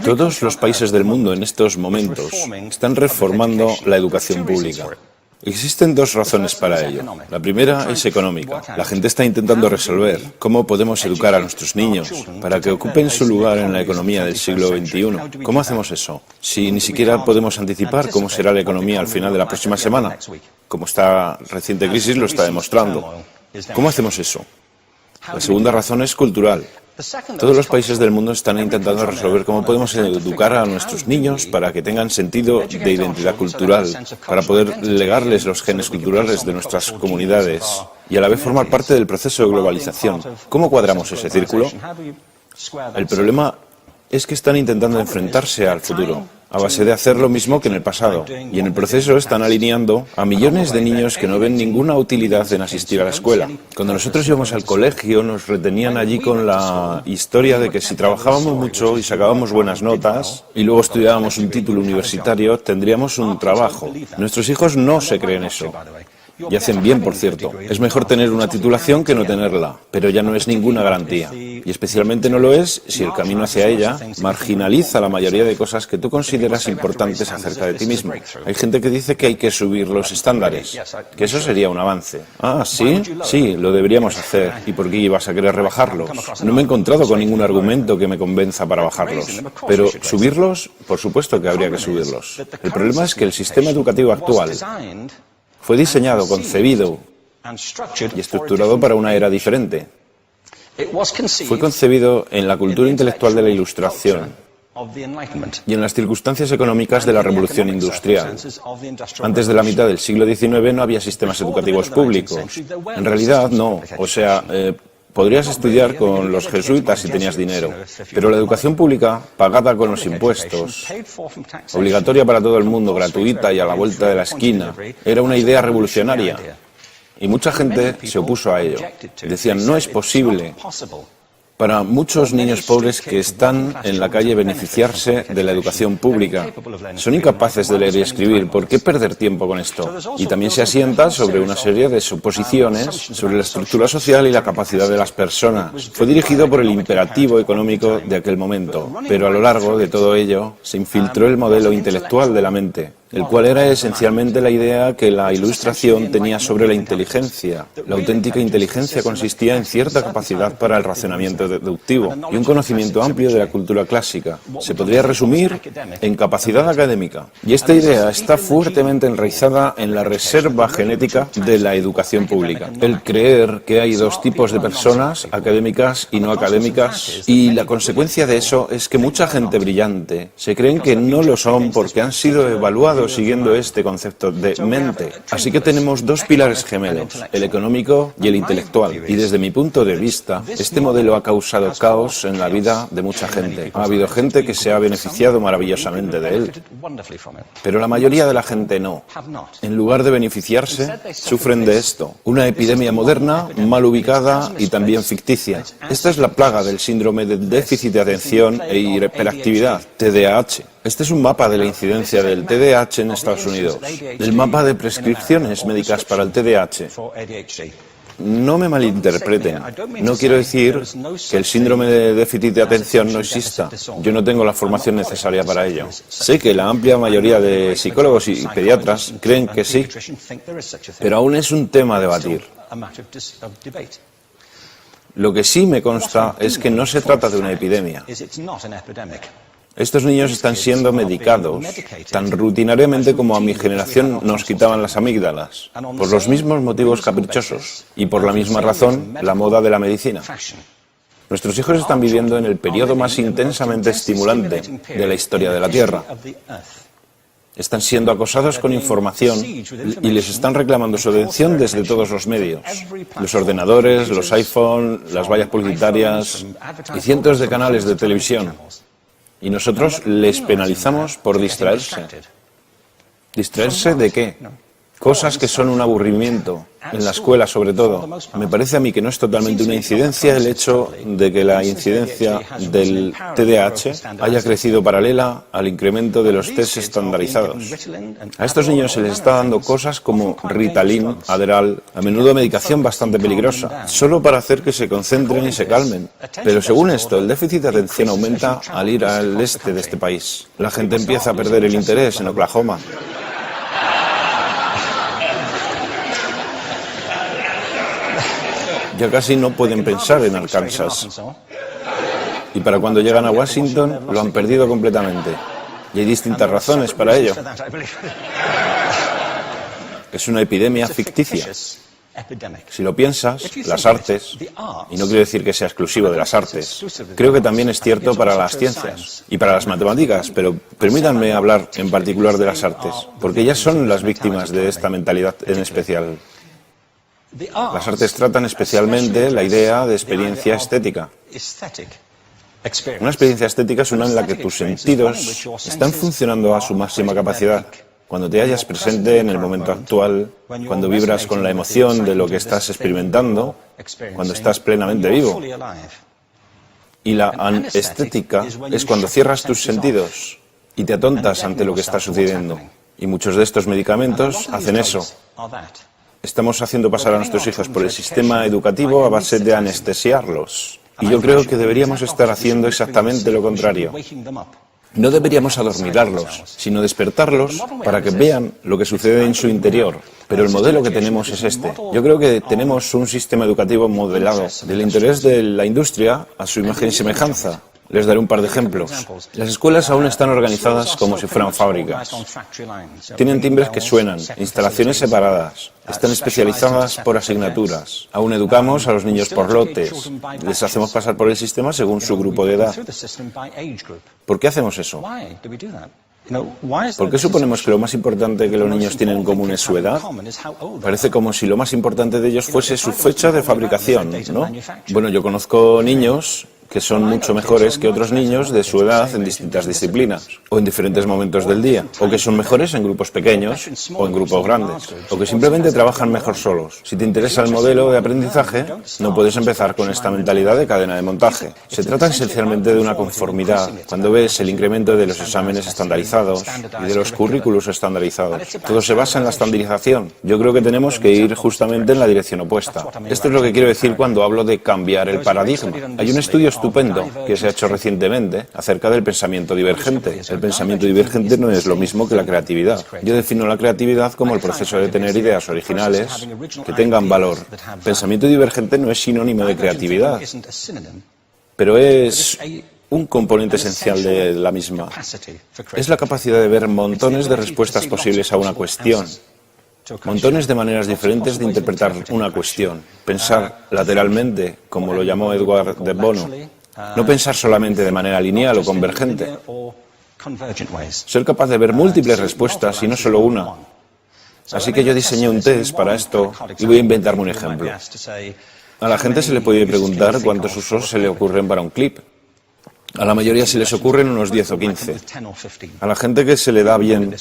Todos los países del mundo en estos momentos están reformando la educación pública. Existen dos razones para ello. La primera es económica. La gente está intentando resolver cómo podemos educar a nuestros niños para que ocupen su lugar en la economía del siglo XXI. ¿Cómo hacemos eso? Si ni siquiera podemos anticipar cómo será la economía al final de la próxima semana, como esta reciente crisis lo está demostrando. ¿Cómo hacemos eso? La segunda razón es cultural. Todos los países del mundo están intentando resolver cómo podemos educar a nuestros niños para que tengan sentido de identidad cultural, para poder legarles los genes culturales de nuestras comunidades y a la vez formar parte del proceso de globalización. ¿Cómo cuadramos ese círculo? El problema es que están intentando enfrentarse al futuro, a base de hacer lo mismo que en el pasado. Y en el proceso están alineando a millones de niños que no ven ninguna utilidad en asistir a la escuela. Cuando nosotros íbamos al colegio, nos retenían allí con la historia de que si trabajábamos mucho y sacábamos buenas notas, y luego estudiábamos un título universitario, tendríamos un trabajo. Nuestros hijos no se creen eso. Y hacen bien, por cierto. Es mejor tener una titulación que no tenerla, pero ya no es ninguna garantía. Y especialmente no lo es si el camino hacia ella marginaliza la mayoría de cosas que tú consideras importantes acerca de ti mismo. Hay gente que dice que hay que subir los estándares, que eso sería un avance. Ah, ¿sí? Sí, lo deberíamos hacer. ¿Y por qué ibas a querer rebajarlos? No me he encontrado con ningún argumento que me convenza para bajarlos. Pero subirlos, por supuesto que habría que subirlos. El problema es que el sistema educativo actual fue diseñado, concebido y estructurado para una era diferente. Fue concebido en la cultura intelectual de la Ilustración y en las circunstancias económicas de la Revolución Industrial. Antes de la mitad del siglo XIX no había sistemas educativos públicos. En realidad no. O sea, podrías estudiar con los jesuitas si tenías dinero, pero la educación pública, pagada con los impuestos, obligatoria para todo el mundo, gratuita y a la vuelta de la esquina, era una idea revolucionaria. Y mucha gente se opuso a ello. Decían, no es posible para muchos niños pobres que están en la calle beneficiarse de la educación pública. Son incapaces de leer y escribir. ¿Por qué perder tiempo con esto? Y también se asienta sobre una serie de suposiciones sobre la estructura social y la capacidad de las personas. Fue dirigido por el imperativo económico de aquel momento, pero a lo largo de todo ello se infiltró el modelo intelectual de la mente, el cual era esencialmente la idea que la Ilustración tenía sobre la inteligencia. La auténtica inteligencia consistía en cierta capacidad para el razonamiento deductivo y un conocimiento amplio de la cultura clásica. Se podría resumir en capacidad académica. Y esta idea está fuertemente enraizada en la reserva genética de la educación pública. El creer que hay dos tipos de personas, académicas y no académicas, y la consecuencia de eso es que mucha gente brillante se creen que no lo son porque han sido evaluados siguiendo este concepto de mente. Así que tenemos dos pilares gemelos, el económico y el intelectual. Y desde mi punto de vista, este modelo ha causado caos en la vida de mucha gente. Ha habido gente que se ha beneficiado maravillosamente de él, pero la mayoría de la gente no. En lugar de beneficiarse, sufren de esto. Una epidemia moderna, mal ubicada y también ficticia. Esta es la plaga del síndrome de déficit de atención e hiperactividad, TDAH. Este es un mapa de la incidencia del TDAH en Estados Unidos, el mapa de prescripciones médicas para el TDAH. No me malinterpreten, no quiero decir que el síndrome de déficit de atención no exista. Yo no tengo la formación necesaria para ello. Sé que la amplia mayoría de psicólogos y pediatras creen que sí, pero aún es un tema a debatir. Lo que sí me consta es que no se trata de una epidemia. Estos niños están siendo medicados tan rutinariamente como a mi generación nos quitaban las amígdalas, por los mismos motivos caprichosos y por la misma razón la moda de la medicina. Nuestros hijos están viviendo en el periodo más intensamente estimulante de la historia de la Tierra. Están siendo acosados con información y les están reclamando su atención desde todos los medios. Los ordenadores, los iPhone, las vallas publicitarias y cientos de canales de televisión. Y nosotros les penalizamos por distraerse. ¿Distraerse de qué? Cosas que son un aburrimiento, en la escuela sobre todo. Me parece a mí que no es totalmente una incidencia el hecho de que la incidencia del TDAH haya crecido paralela al incremento de los test estandarizados. A estos niños se les está dando cosas como Ritalin, Adderall, a menudo medicación bastante peligrosa, solo para hacer que se concentren y se calmen. Pero según esto, el déficit de atención aumenta al ir al este de este país. La gente empieza a perder el interés en Oklahoma. Ya casi no pueden pensar en Arkansas. Y para cuando llegan a Washington, lo han perdido completamente. Y hay distintas razones para ello. Es una epidemia ficticia. Si lo piensas, las artes, y no quiero decir que sea exclusivo de las artes, creo que también es cierto para las ciencias y para las matemáticas, pero permítanme hablar en particular de las artes, porque ellas son las víctimas de esta mentalidad en especial. Las artes tratan especialmente la idea de experiencia estética. Una experiencia estética es una en la que tus sentidos están funcionando a su máxima capacidad. Cuando te hallas presente en el momento actual, cuando vibras con la emoción de lo que estás experimentando, cuando estás plenamente vivo. Y la anestética es cuando cierras tus sentidos y te atontas ante lo que está sucediendo. Y muchos de estos medicamentos hacen eso. Estamos haciendo pasar a nuestros hijos por el sistema educativo a base de anestesiarlos. Y yo creo que deberíamos estar haciendo exactamente lo contrario. No deberíamos adormilarlos, sino despertarlos para que vean lo que sucede en su interior. Pero el modelo que tenemos es este. Yo creo que tenemos un sistema educativo modelado del interés de la industria a su imagen y semejanza. Les daré un par de ejemplos. Las escuelas aún están organizadas como si fueran fábricas. Tienen timbres que suenan, instalaciones separadas, están especializadas por asignaturas. Aún educamos a los niños por lotes. Les hacemos pasar por el sistema según su grupo de edad. ¿Por qué hacemos eso? ¿Por qué suponemos que lo más importante que los niños tienen en común es su edad? Parece como si lo más importante de ellos fuese su fecha de fabricación, ¿no? Bueno, yo conozco niños que son mucho mejores que otros niños de su edad en distintas disciplinas, o en diferentes momentos del día, o que son mejores en grupos pequeños o en grupos grandes, o que simplemente trabajan mejor solos. Si te interesa el modelo de aprendizaje, no puedes empezar con esta mentalidad de cadena de montaje. Se trata esencialmente de una conformidad. Cuando ves el incremento de los exámenes estandarizados y de los currículos estandarizados, todo se basa en la estandarización. Yo creo que tenemos que ir justamente en la dirección opuesta. Esto es lo que quiero decir cuando hablo de cambiar el paradigma. Hay un estudio estupendo que se ha hecho recientemente acerca del pensamiento divergente. El pensamiento divergente no es lo mismo que la creatividad. Yo defino la creatividad como el proceso de tener ideas originales que tengan valor. Pensamiento divergente no es sinónimo de creatividad, pero es un componente esencial de la misma. Es la capacidad de ver montones de respuestas posibles a una cuestión. Montones de maneras diferentes de interpretar una cuestión. Pensar lateralmente, como lo llamó Edward de Bono. No pensar solamente de manera lineal o convergente. Ser capaz de ver múltiples respuestas y no solo una. Así que yo diseñé un test para esto y voy a inventarme un ejemplo. A la gente se le puede preguntar cuántos usos se le ocurren para un clip. A la mayoría se les ocurren unos 10 o 15. A la gente que se le da bien,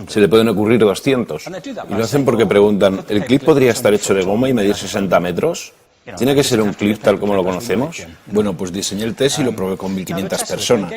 se le pueden ocurrir 200. Y lo hacen porque preguntan, ¿el clip podría estar hecho de goma y medir 60 metros? ¿Tiene que ser un clip tal como lo conocemos? Bueno, pues diseñé el test y lo probé con 1.500 personas.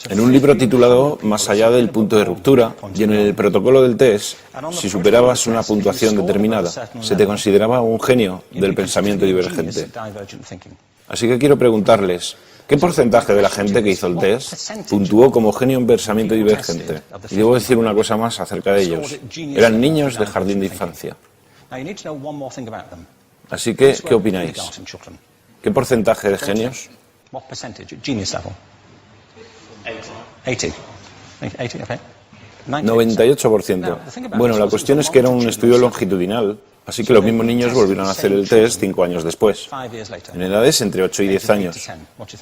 En un libro titulado Más allá del punto de ruptura, y en el protocolo del test, si superabas una puntuación determinada, se te consideraba un genio del pensamiento divergente. Así que quiero preguntarles, ¿qué porcentaje de la gente que hizo el test puntuó como genio en pensamiento divergente? Y debo decir una cosa más acerca de ellos. Eran niños de jardín de infancia. Así que, ¿qué opináis? ¿Qué porcentaje de genios? 98%. Bueno, la cuestión es que era un estudio longitudinal, así que los mismos niños volvieron a hacer el test 5 años después, en edades entre 8 y 10 años.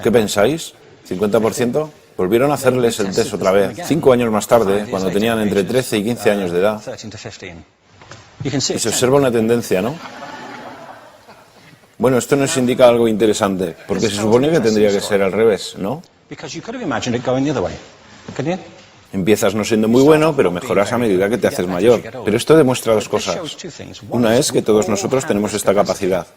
¿Qué pensáis? ¿50%? Volvieron a hacerles el test otra vez, 5 años más tarde, cuando tenían entre 13 y 15 años de edad. Y se observa una tendencia, ¿no? Bueno, esto nos indica algo interesante, porque se supone que tendría que ser al revés, ¿no? Empiezas no siendo muy bueno, pero mejoras a medida que te haces mayor. Pero esto demuestra dos cosas. Una es que todos nosotros tenemos esta capacidad.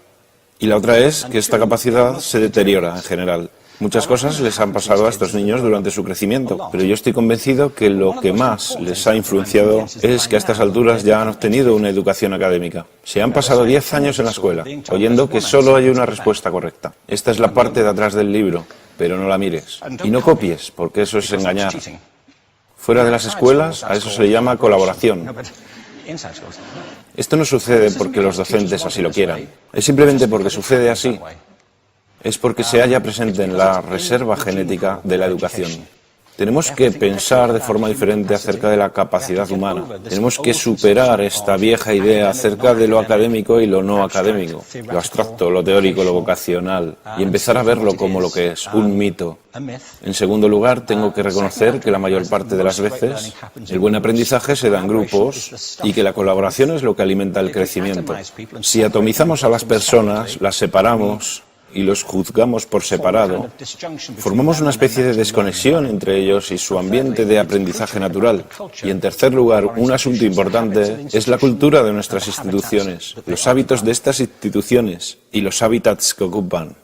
Y la otra es que esta capacidad se deteriora en general. Muchas cosas les han pasado a estos niños durante su crecimiento, pero yo estoy convencido que lo que más les ha influenciado es que a estas alturas ya han obtenido una educación académica. Se han pasado 10 años en la escuela, oyendo que solo hay una respuesta correcta. Esta es la parte de atrás del libro, pero no la mires. Y no copies, porque eso es engañar. Fuera de las escuelas, a eso se le llama colaboración. Esto no sucede porque los docentes así lo quieran. Es simplemente porque sucede así. Es porque se halla presente en la reserva genética de la educación. Tenemos que pensar de forma diferente acerca de la capacidad humana. Tenemos que superar esta vieja idea acerca de lo académico y lo no académico, lo abstracto, lo teórico, lo vocacional, y empezar a verlo como lo que es, un mito. En segundo lugar, tengo que reconocer que la mayor parte de las veces el buen aprendizaje se da en grupos y que la colaboración es lo que alimenta el crecimiento. Si atomizamos a las personas, las separamos y los juzgamos por separado, formamos una especie de desconexión entre ellos y su ambiente de aprendizaje natural. Y en tercer lugar, un asunto importante es la cultura de nuestras instituciones, los hábitos de estas instituciones y los hábitats que ocupan.